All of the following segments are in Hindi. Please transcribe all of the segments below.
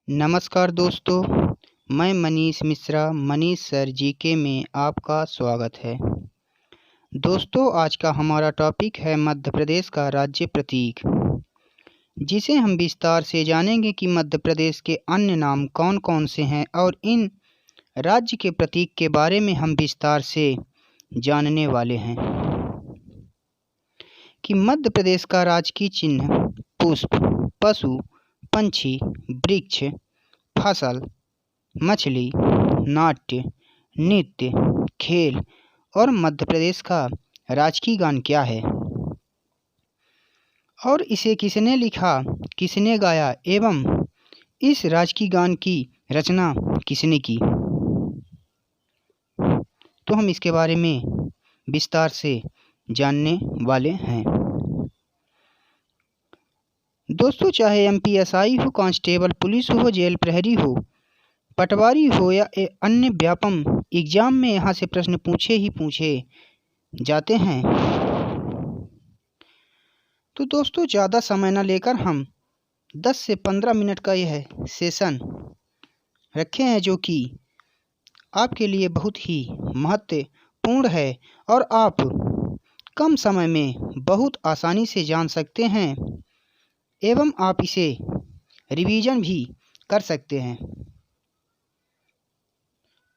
नमस्कार दोस्तों, मैं मनीष मिश्रा मनीष सर जीके में आपका स्वागत है। दोस्तों, आज का हमारा टॉपिक है मध्य प्रदेश का राज्य प्रतीक, जिसे हम विस्तार से जानेंगे कि मध्य प्रदेश के अन्य नाम कौन कौन से हैं और इन राज्य के प्रतीक के बारे में हम विस्तार से जानने वाले हैं कि मध्य प्रदेश का राजकीय चिन्ह पुष्प, पशु, पंछी, वृक्ष, फसल, मछली, नाट्य, नृत्य, खेल और मध्य प्रदेश का राजकीय गान क्या है और इसे किसने लिखा, किसने गाया एवं इस राजकीय गान की रचना किसने की, तो हम इसके बारे में विस्तार से जानने वाले हैं। दोस्तों, चाहे एमपीएसआई हो, कांस्टेबल, पुलिस हो, जेल प्रहरी हो, पटवारी हो या अन्य व्यापम एग्जाम में यहाँ से प्रश्न पूछे ही पूछे जाते हैं। तो दोस्तों, ज़्यादा समय न लेकर हम 10 से 15 मिनट का यह सेशन रखे हैं, जो कि आपके लिए बहुत ही महत्वपूर्ण है और आप कम समय में बहुत आसानी से जान सकते हैं एवं आप इसे रिवीजन भी कर सकते हैं।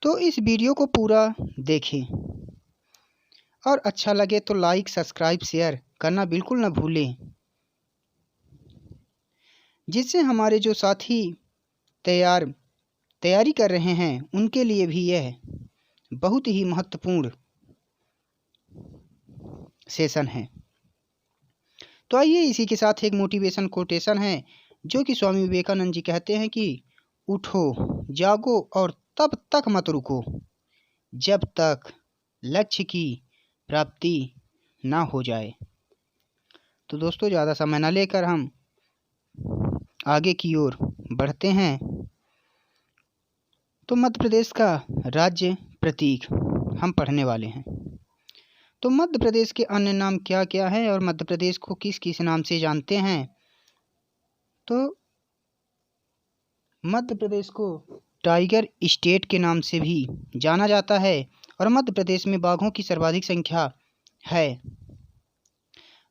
तो इस वीडियो को पूरा देखें और अच्छा लगे तो लाइक, सब्सक्राइब, शेयर करना बिल्कुल न भूलें, जिससे हमारे जो साथी तैयारी कर रहे हैं उनके लिए भी यह बहुत ही महत्वपूर्ण सेशन है। तो आइए, इसी के साथ एक मोटिवेशन कोटेशन है, जो कि स्वामी विवेकानंद जी कहते हैं कि उठो, जागो और तब तक मत रुको जब तक लक्ष्य की प्राप्ति ना हो जाए। तो दोस्तों, ज़्यादा समय ना लेकर हम आगे की ओर बढ़ते हैं। तो मध्य प्रदेश का राज्य प्रतीक हम पढ़ने वाले हैं। तो मध्य प्रदेश के अन्य नाम क्या क्या हैं और मध्य प्रदेश को किस किस नाम से जानते हैं। तो मध्य प्रदेश को टाइगर स्टेट के नाम से भी जाना जाता है और मध्य प्रदेश में बाघों की सर्वाधिक संख्या है।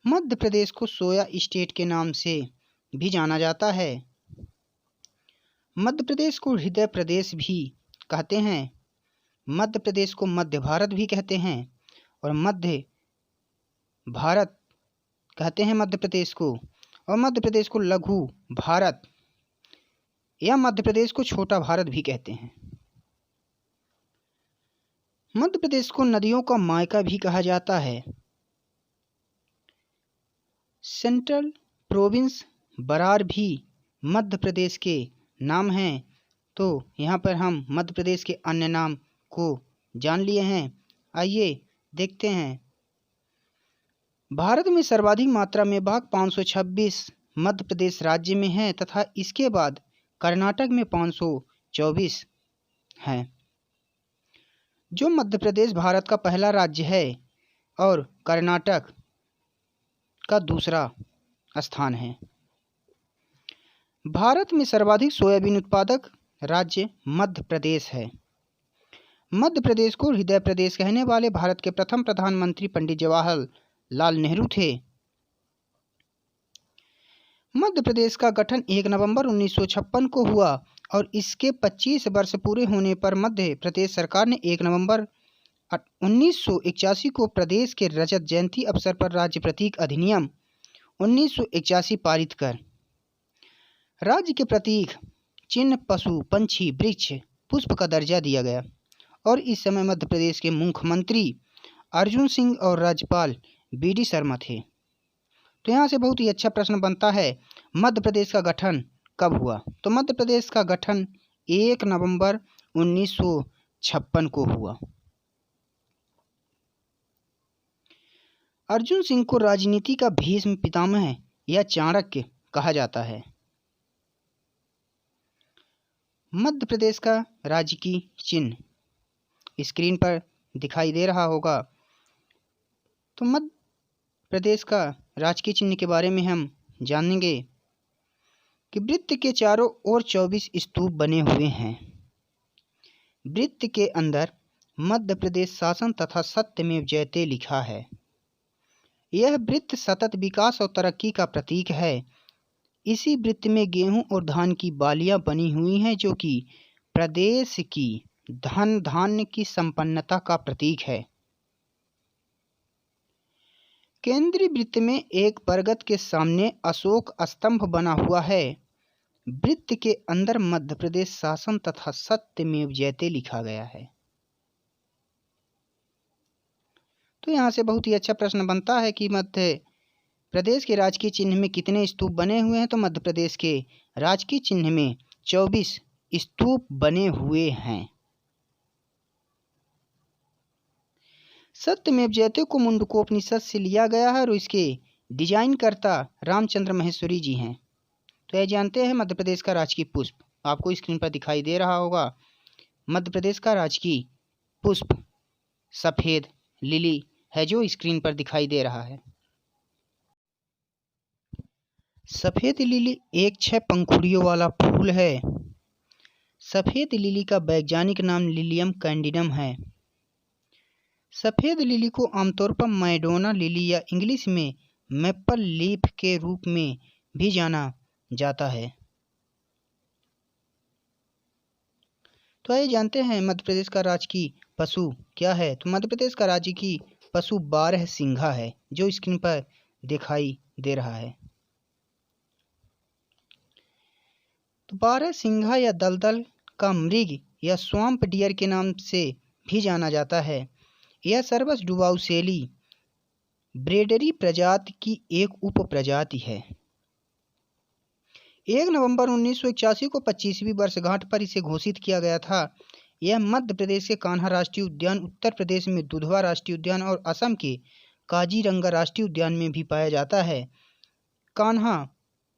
मध्य प्रदेश को सोया स्टेट के नाम से भी जाना जाता है। मध्य प्रदेश को हृदय प्रदेश भी कहते हैं। मध्य प्रदेश को मध्य भारत भी कहते हैं और मध्य भारत कहते हैं मध्य प्रदेश को, और मध्य प्रदेश को लघु भारत या मध्य प्रदेश को छोटा भारत भी कहते हैं। मध्य प्रदेश को नदियों का मायका भी कहा जाता है। सेंट्रल प्रोविंस बरार भी मध्य प्रदेश के नाम हैं। तो यहाँ पर हम मध्य प्रदेश के अन्य नाम को जान लिए हैं। आइए देखते हैं। भारत में सर्वाधिक मात्रा में बाघ 526 मध्य प्रदेश राज्य में हैं तथा इसके बाद कर्नाटक में 524 हैं। जो मध्य प्रदेश भारत का पहला राज्य है और कर्नाटक का दूसरा स्थान है। भारत में सर्वाधिक सोयाबीन उत्पादक राज्य मध्य प्रदेश है। मध्य प्रदेश को हृदय प्रदेश कहने वाले भारत के प्रथम प्रधानमंत्री पंडित जवाहरलाल नेहरू थे। मध्य प्रदेश का गठन 1 नवंबर 1956 को हुआ और इसके 25 वर्ष पूरे होने पर मध्य प्रदेश सरकार ने 1 नवंबर 1981 को प्रदेश के रजत जयंती अवसर पर राज्य प्रतीक अधिनियम 1981 पारित कर राज्य के प्रतीक चिन्ह पशु, पंछी, वृक्ष, पुष्प का दर्जा दिया गया और इस समय मध्य प्रदेश के मुख्यमंत्री अर्जुन सिंह और राज्यपाल बीडी शर्मा थे। तो यहाँ से बहुत ही अच्छा प्रश्न बनता है, मध्य प्रदेश का गठन कब हुआ। तो मध्य प्रदेश का गठन 1 नवंबर 1956 को हुआ। अर्जुन सिंह को राजनीति का भीष्म पितामह या चाणक्य कहा जाता है। मध्य प्रदेश का राजकीय चिन्ह स्क्रीन पर दिखाई दे रहा होगा। तो मध्य प्रदेश का राजकीय चिन्ह के बारे में हम जानेंगे कि वृत्त के चारों ओर 24 स्तूप बने हुए हैं। वृत्त के अंदर मध्य प्रदेश शासन तथा सत्यमेव जयते लिखा है। यह वृत्त सतत विकास और तरक्की का प्रतीक है। इसी वृत्त में गेहूं और धान की बालियां बनी हुई हैं, जो कि प्रदेश की धन धान्य की संपन्नता का प्रतीक है। केंद्रीय वृत्त में एक बरगद के सामने अशोक स्तंभ बना हुआ है। वृत्त के अंदर मध्य प्रदेश शासन तथा सत्यमेव जयते लिखा गया है। तो यहाँ से बहुत ही अच्छा प्रश्न बनता है कि मध्य प्रदेश के राजकीय चिन्ह में कितने स्तूप बने हुए हैं। तो मध्य प्रदेश के राजकीय चिन्ह में 24 स्तूप बने हुए हैं। सत्यमेव जयते को मुंडकोपनिषद से लिया गया है और इसके डिजाइनकर्ता रामचंद्र महेश्वरी जी हैं। तो यह जानते हैं मध्य प्रदेश का राजकीय पुष्प, आपको स्क्रीन पर दिखाई दे रहा होगा। मध्य प्रदेश का राजकीय पुष्प सफेद लिली है, जो स्क्रीन पर दिखाई दे रहा है। सफेद लिली एक 6 पंखुड़ियों वाला फूल है। सफेद लिली का वैज्ञानिक नाम लिलियम कैंडिडम है। सफेद लिली को आमतौर पर मैडोना लिली या इंग्लिश में मैपल लीफ के रूप में भी जाना जाता है। तो आइए जानते हैं मध्य प्रदेश का राजकीय पशु क्या है। तो मध्य प्रदेश का राजकीय पशु 12 सिंघा है, जो स्क्रीन पर दिखाई दे रहा है। तो 12 सिंघा या दलदल का मृग या स्वाम्प डियर के नाम से भी जाना जाता है। यह सर्वस डुबाउसेली ब्रेडरी प्रजाति की एक उप प्रजाति है। 1 नवंबर 1981 को 25वीं वर्षगांठ पर इसे घोषित किया गया था। यह मध्य प्रदेश के कान्हा राष्ट्रीय उद्यान, उत्तर प्रदेश में दुधवा राष्ट्रीय उद्यान और असम के काजीरंगा राष्ट्रीय उद्यान में भी पाया जाता है। कान्हा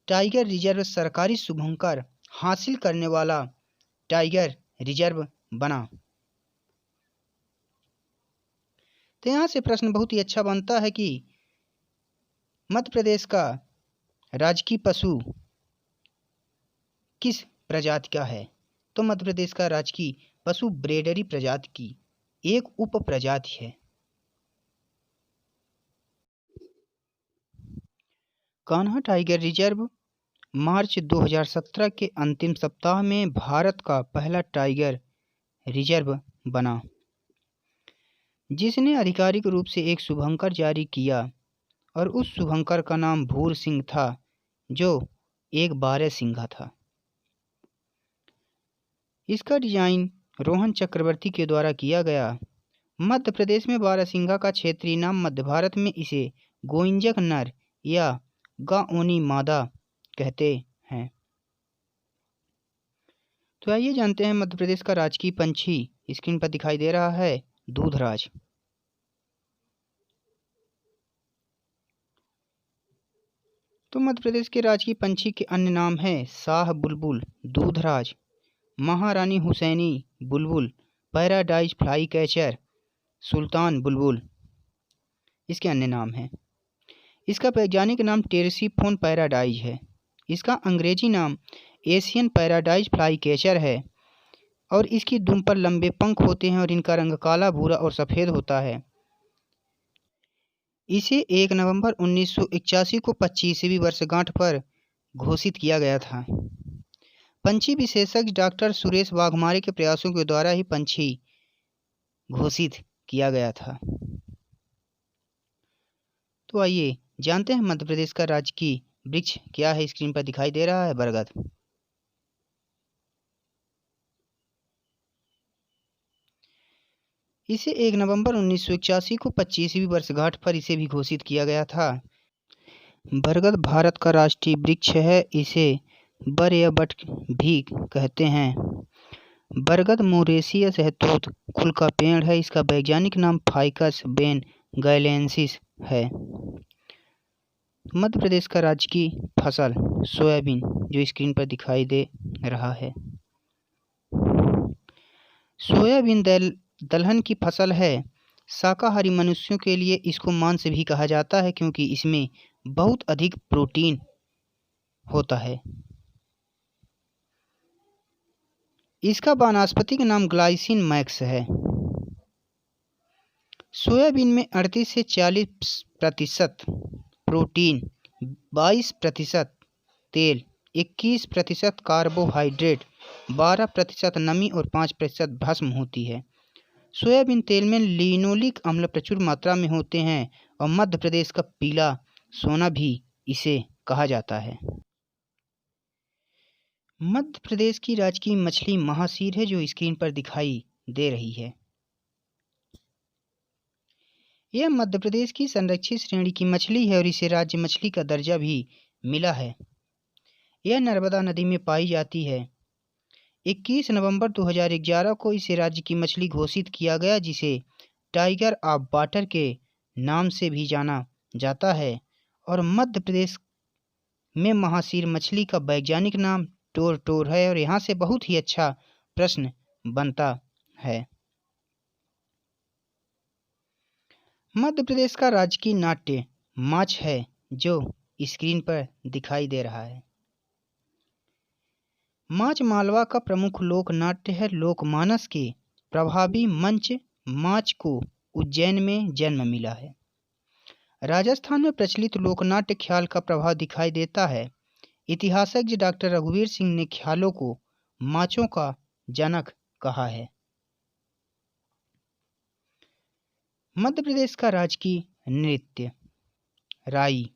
टाइगर रिजर्व सरकारी शुभंकर हासिल करने वाला टाइगर रिजर्व बना। तो यहाँ से प्रश्न बहुत ही अच्छा बनता है कि मध्य प्रदेश का राजकीय पशु किस प्रजाति का है। तो मध्य प्रदेश का राजकीय पशु ब्रेडरी प्रजाति की एक उप प्रजाति है। कान्हा टाइगर रिजर्व मार्च 2017 के अंतिम सप्ताह में भारत का पहला टाइगर रिजर्व बना, जिसने आधिकारिक रूप से एक शुभंकर जारी किया और उस शुभंकर का नाम भूर सिंह था, जो एक 12 सिंघा था। इसका डिजाइन रोहन चक्रवर्ती के द्वारा किया गया। मध्य प्रदेश में 12 सिंघा का क्षेत्रीय नाम मध्य भारत में इसे गोइंजक नर या गाओनी मादा कहते हैं। तो आइए जानते हैं मध्य प्रदेश का राजकीय पंछी, स्क्रीन पर दिखाई दे रहा है दूधराज। तो मध्य प्रदेश के राजकीय पंछी के अन्य नाम हैं शाह बुलबुल, दूधराज, महारानी हुसैनी बुलबुल, पैराडाइज फ्लाई कैचर, सुल्तान बुलबुल इसके अन्य नाम हैं। इसका वैज्ञानिक नाम टेरिसिफोन पैराडाइज है। इसका अंग्रेजी नाम एशियन पैराडाइज फ्लाई कैचर है और इसकी दुम पर लंबे पंख होते हैं और इनका रंग काला, भूरा और सफ़ेद होता है। इसे 1 नवंबर 1981 को 25वीं वर्षगांठ पर घोषित किया गया था। पंछी विशेषज्ञ डॉक्टर सुरेश वाघमारे के प्रयासों के द्वारा ही पंछी घोषित किया गया था। तो आइए जानते हैं मध्य प्रदेश का राजकीय वृक्ष क्या है। स्क्रीन पर दिखाई दे रहा है बरगद। इसे 1 नवंबर 1981 को 25वीं वर्षगांठ पर इसे भी घोषित किया गया था। बरगद भारत का राष्ट्रीय वृक्ष है। इसे बर या बट भी कहते हैं। बरगद मोरेसिया शहतूत कुल का पेड़ है। इसका वैज्ञानिक नाम फाइकस बेन गैलेंसिस है। मध्य प्रदेश का राजकीय फसल सोयाबीन, जो स्क्रीन पर दिखाई दे रहा है। सोयाबीन दलहन की फसल है। शाकाहारी मनुष्यों के लिए इसको मांस भी कहा जाता है, क्योंकि इसमें बहुत अधिक प्रोटीन होता है। इसका वानस्पतिक नाम ग्लाइसिन मैक्स है। सोयाबीन में 38 से 40% प्रोटीन, 22% तेल, 21% कार्बोहाइड्रेट, 12% नमी और 5% भस्म होती है। सोयाबीन तेल में लिनोलिक अम्ल प्रचुर मात्रा में होते हैं और मध्य प्रदेश का पीला सोना भी इसे कहा जाता है। मध्य प्रदेश की राजकीय मछली महासीर है, जो स्क्रीन पर दिखाई दे रही है। यह मध्य प्रदेश की संरक्षित श्रेणी की मछली है और इसे राज्य मछली का दर्जा भी मिला है। यह नर्मदा नदी में पाई जाती है। 21 नवंबर 2011 को इसे राज्य की मछली घोषित किया गया, जिसे टाइगर ऑफ वाटर के नाम से भी जाना जाता है। और मध्य प्रदेश में महासीर मछली का वैज्ञानिक नाम टोर है। और यहाँ से बहुत ही अच्छा प्रश्न बनता है। मध्य प्रदेश का राजकीय नाट्य माच है, जो स्क्रीन पर दिखाई दे रहा है। माच मालवा का प्रमुख लोक नाट्य है। लोकमानस के प्रभावी मंच माच को उज्जैन में जन्म मिला है। राजस्थान में प्रचलित लोकनाट्य ख्याल का प्रभाव दिखाई देता है। इतिहासज्ञ डॉक्टर रघुवीर सिंह ने ख्यालों को माचों का जनक कहा है। मध्य प्रदेश का राजकीय नृत्य राई।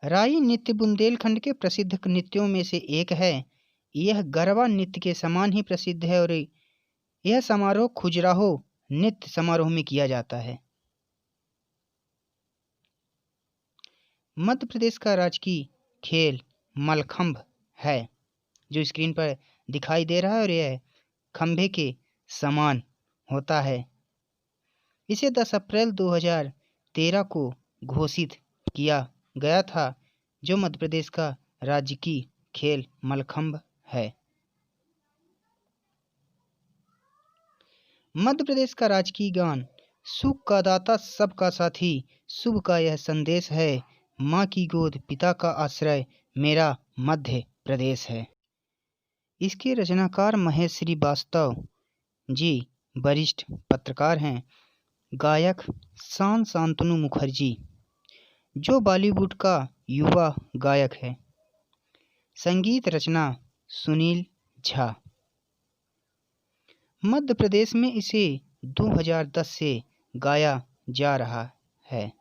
राई नृत्य बुंदेलखंड के प्रसिद्ध नृत्यों में से एक है। यह गरबा नृत्य के समान ही प्रसिद्ध है और यह समारोह खजुराहो नृत्य समारोह में किया जाता है। मध्य प्रदेश का राजकीय खेल मलखंभ है, जो स्क्रीन पर दिखाई दे रहा है और यह खंभे के समान होता है। इसे 10 अप्रैल 2013 को घोषित किया गया था, जो मध्य प्रदेश का राजकीय खेल मलखंभ है। मध्य प्रदेश का राजकीय गान सुख का दाता सबका साथी, शुभ का यह संदेश है, माँ की गोद पिता का आश्रय, मेरा मध्य प्रदेश है। इसके रचनाकार महेश श्रीवास्तव जी वरिष्ठ पत्रकार हैं। गायक शांतनु मुखर्जी, जो बॉलीवुड का युवा गायक है। संगीत रचना सुनील झा। मध्य प्रदेश में इसे 2010 से गाया जा रहा है।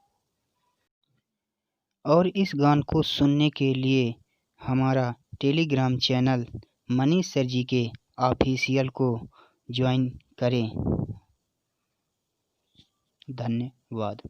और इस गान को सुनने के लिए हमारा टेलीग्राम चैनल मनीष सर जी के ऑफिशियल को ज्वाइन करें। धन्यवाद।